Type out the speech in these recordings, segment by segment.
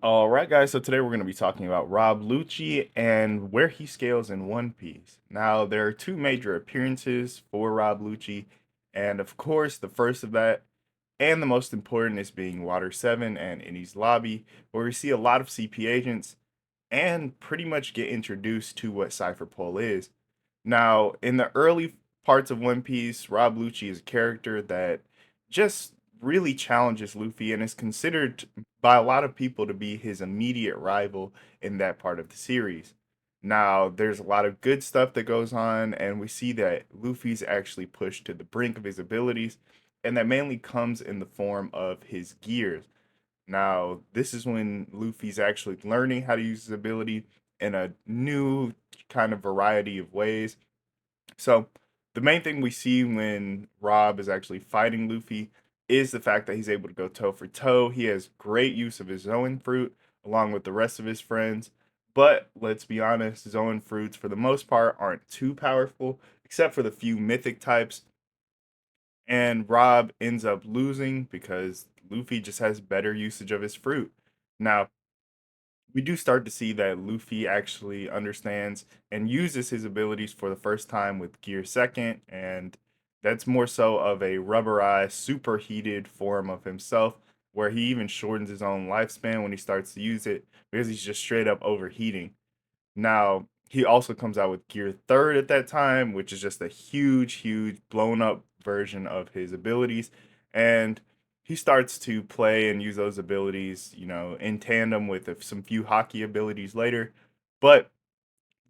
All right, guys. So today we're going to be talking about Rob Lucci and where he scales in One Piece. Now, there are two major appearances for Rob Lucci, and of course, the first of that and the most important is being Water 7 and Innie's Lobby, where we see a lot of CP agents and pretty much get introduced to what Cypher Pole is. Now, in the early parts of One Piece, Rob Lucci is a character that just really challenges Luffy and is considered by a lot of people to be his immediate rival in that part of the series. Now, there's a lot of good stuff that goes on, and we see that Luffy's actually pushed to the brink of his abilities, and that mainly comes in the form of his gears. Now, this is when Luffy's actually learning how to use his ability in a new kind of variety of ways. So, the main thing we see when Rob is actually fighting Luffy is the fact that he's able to go toe for toe. He has great use of his Zoan fruit along with the rest of his friends. But let's be honest, Zoan fruits for the most part aren't too powerful, except for the few mythic types. And Rob ends up losing because Luffy just has better usage of his fruit. Now, we do start to see that Luffy actually understands and uses his abilities for the first time with Gear Second, and that's more so of a rubberized, superheated form of himself, where he even shortens his own lifespan when he starts to use it because he's just straight up overheating. Now, he also comes out with Gear Third at that time, which is just a huge, huge blown up version of his abilities. And he starts to play and use those abilities, in tandem with some few hockey abilities later. But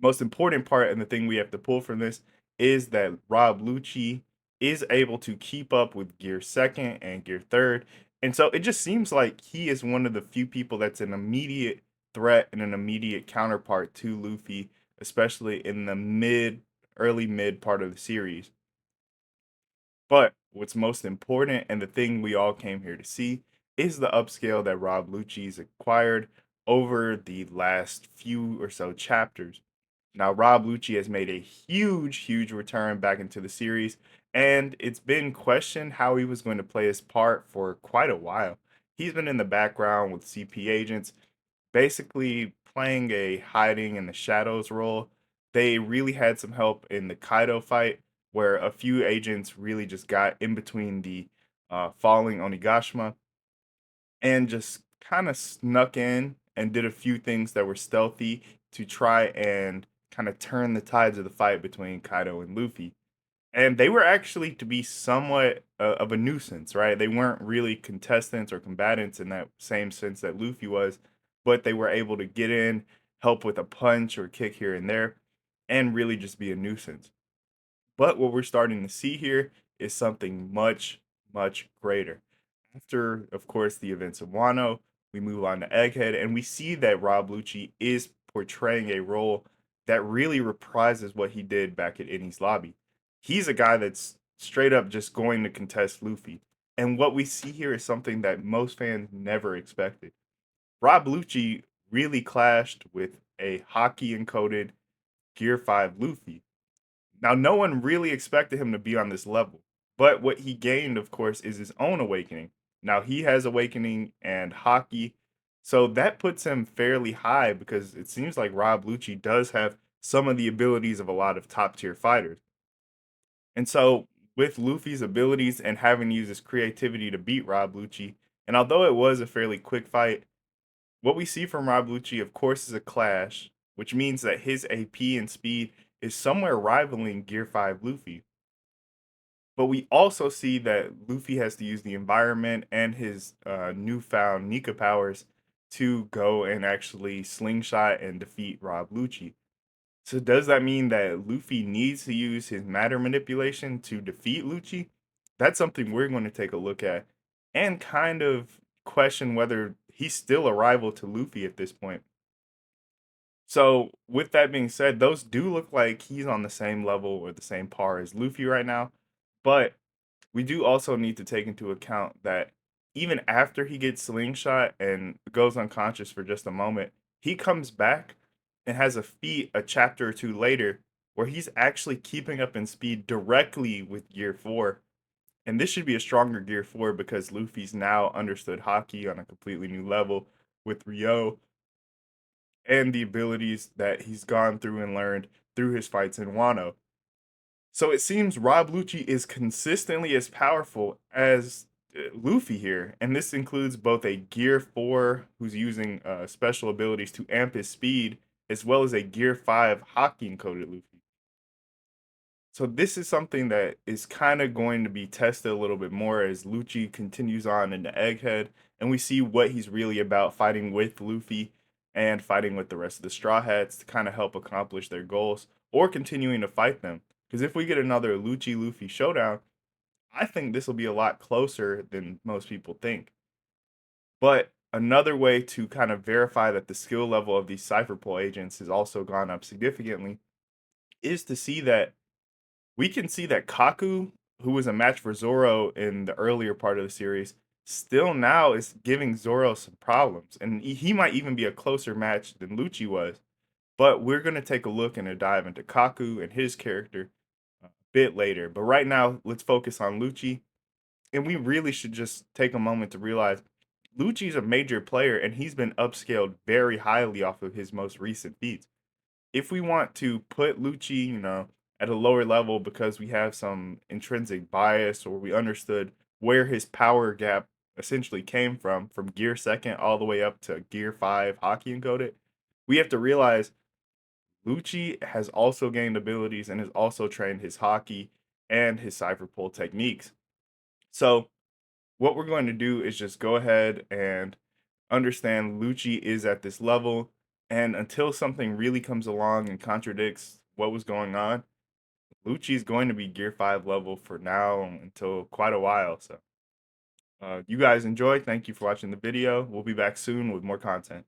most important part and the thing we have to pull from this is that Rob Lucci is able to keep up with Gear Second and Gear Third. And so it just seems like he is one of the few people that's an immediate threat and an immediate counterpart to Luffy, especially in the early mid part of the series. But what's most important and the thing we all came here to see is the upscale that Rob Lucci's acquired over the last few or so chapters. Now, Rob Lucci has made a huge, huge return back into the series, and it's been questioned how he was going to play his part for quite a while. He's been in the background with CP agents, basically playing a hiding in the shadows role. They really had some help in the Kaido fight, where a few agents really just got in between the falling Onigashima and just kind of snuck in and did a few things that were stealthy to try and kind of turn the tides of the fight between Kaido and Luffy. And they were actually to be somewhat of a nuisance, right? They weren't really contestants or combatants in that same sense that Luffy was, but they were able to get in, help with a punch or kick here and there, and really just be a nuisance. But what we're starting to see here is something much, much greater. After, of course, the events of Wano, we move on to Egghead, and we see that Rob Lucci is portraying a role that really reprises what he did back at Innie's Lobby. He's a guy that's straight up just going to contest Luffy. And what we see here is something that most fans never expected. Rob Lucci really clashed with a hockey encoded Gear 5 Luffy. Now, no one really expected him to be on this level, but what he gained, of course, is his own awakening. Now, he has awakening and hockey, so that puts him fairly high because it seems like Rob Lucci does have some of the abilities of a lot of top tier fighters. And so, with Luffy's abilities and having to use his creativity to beat Rob Lucci, and although it was a fairly quick fight, what we see from Rob Lucci, of course, is a clash, which means that his AP and speed is somewhere rivaling Gear 5 Luffy. But we also see that Luffy has to use the environment and his newfound Nika powers to go and actually slingshot and defeat Rob Lucci. So does that mean that Luffy needs to use his matter manipulation to defeat Lucci? That's something we're going to take a look at and kind of question whether he's still a rival to Luffy at this point. So, with that being said, those do look like he's on the same level or the same par as Luffy right now. But we do also need to take into account that even after he gets slingshot and goes unconscious for just a moment, he comes back and has a feat a chapter or two later where he's actually keeping up in speed directly with Gear 4. And this should be a stronger Gear 4 because Luffy's now understood hockey on a completely new level. with Ryo and the abilities that he's gone through and learned through his fights in Wano. So it seems Rob Lucci is consistently as powerful as Luffy here, and this includes both a Gear 4 who's using special abilities to amp his speed, as well as a Gear 5 Haki encoded Luffy. So this is something that is kind of going to be tested a little bit more as Lucci continues on into Egghead, and we see what he's really about, fighting with Luffy and fighting with the rest of the Straw Hats to kind of help accomplish their goals, or continuing to fight them. Because if we get another Lucci Luffy showdown, I think this will be a lot closer than most people think. But another way to kind of verify that the skill level of these Cypher Pull agents has also gone up significantly is to see that we can see that Kaku, who was a match for Zoro in the earlier part of the series, still now is giving Zoro some problems. And he might even be a closer match than Lucci was. But we're going to take a look and a dive into Kaku and his character a bit later. But right now, let's focus on Lucci. And we really should just take a moment to realize Lucci's a major player and he's been upscaled very highly off of his most recent feats. If we want to put Lucci, at a lower level because we have some intrinsic bias or we understood where his power gap essentially came from gear second all the way up to gear 5 Haki encoded, we have to realize Lucci has also gained abilities and has also trained his Haki and his Cypher Pull techniques. So what we're going to do is just go ahead and understand Lucci is at this level, and until something really comes along and contradicts what was going on, Lucci is going to be Gear 5 level for now until quite a while. So, you guys enjoy. Thank you for watching the video. We'll be back soon with more content.